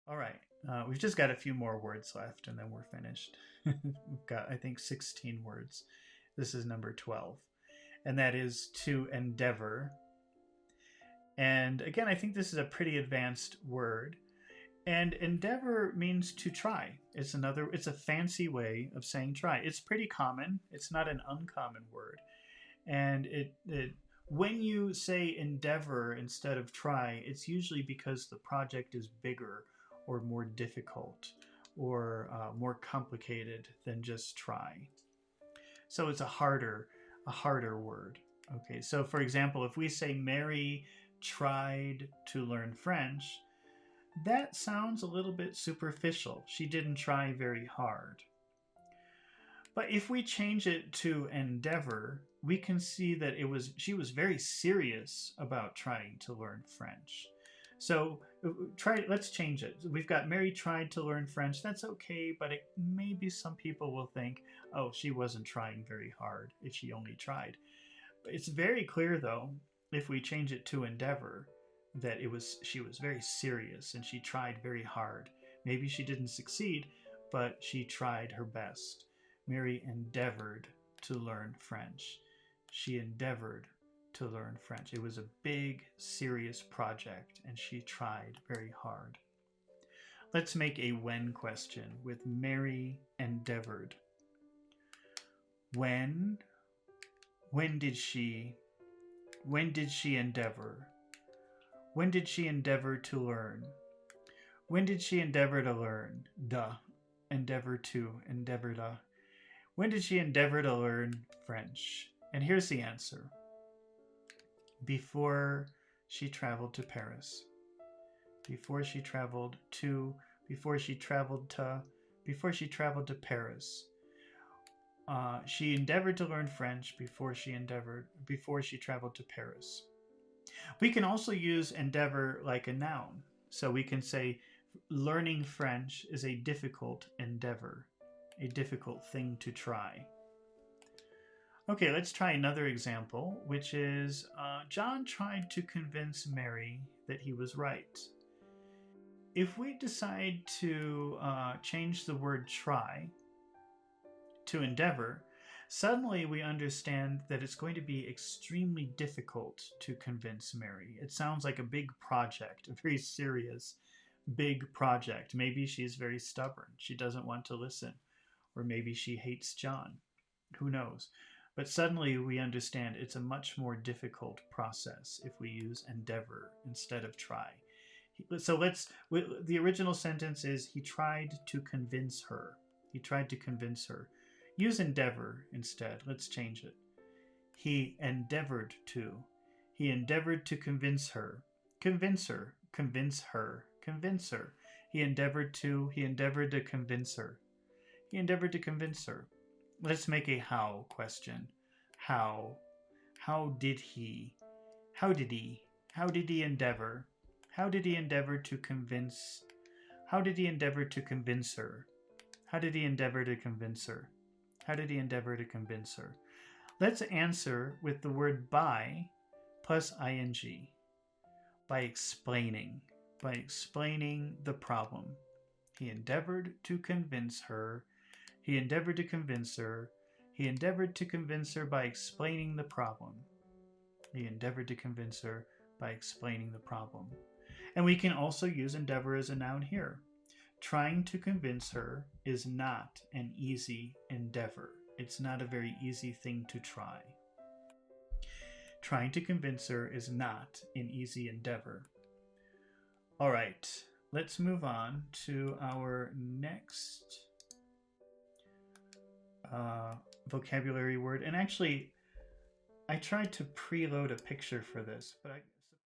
All right, we've just got a few more words left and then we're finished. We've got, I think, 16 words. This is number 12, and that is to endeavor. And again, I think this is a pretty advanced word. And endeavor means to try. It's a fancy way of saying try. It's pretty common. It's not an uncommon word. And when you say endeavor instead of try, it's usually because the project is bigger or more difficult or more complicated than just try. So it's a harder word. Okay, so for example, if we say Mary tried to learn French, that sounds a little bit superficial. She didn't try very hard. But if we change it to endeavor, we can see that she was very serious about trying to learn French. So let's change it. We've got Mary tried to learn French. That's okay, but maybe some people will think, oh, she wasn't trying very hard if she only tried. It's very clear, though, if we change it to endeavor, that she was very serious and she tried very hard. Maybe she didn't succeed, but she tried her best. Mary endeavored to learn French. She endeavored to learn French. It was a big, serious project, and she tried very hard. Let's make a when question with Mary endeavored. When did she endeavor? When did she endeavor to learn? When did she endeavor to learn? Endeavor to, endeavor to. When did she endeavor to learn French? And here's the answer. Before she traveled to Paris. Before she traveled to, before she traveled to, before she traveled to Paris. She endeavored to learn French before she traveled to Paris. We can also use endeavor like a noun. So we can say learning French is a difficult endeavor, a difficult thing to try. Okay, let's try another example, which is John tried to convince Mary that he was right. If we decide to change the word try to endeavor, suddenly we understand that it's going to be extremely difficult to convince Mary. It sounds like a big project, a very serious, big project. Maybe she's very stubborn. She doesn't want to listen. Or maybe she hates John. Who knows? But suddenly we understand it's a much more difficult process if we use endeavor instead of try. So the original sentence is, he tried to convince her. He tried to convince her. Use endeavor instead. Let's change it. He endeavored to. He endeavored to convince her. Convince her. Convince her. Convince her. He endeavored to convince her. He endeavored to convince her. Let's make a how question. How? How did he? How did he? How did he endeavor? How did he endeavor to convince? How did he endeavor to convince her? How did he endeavor to convince her? How did he endeavor to convince her? Let's answer with the word by plus ing. By explaining the problem. He endeavored to convince her. He endeavored to convince her. He endeavored to convince her by explaining the problem. He endeavored to convince her by explaining the problem. And we can also use endeavor as a noun here. Trying to convince her is not an easy endeavor. It's not a very easy thing to try. Trying to convince her is not an easy endeavor. All right, let's move on to our next vocabulary word. And actually, I tried to preload a picture for this, but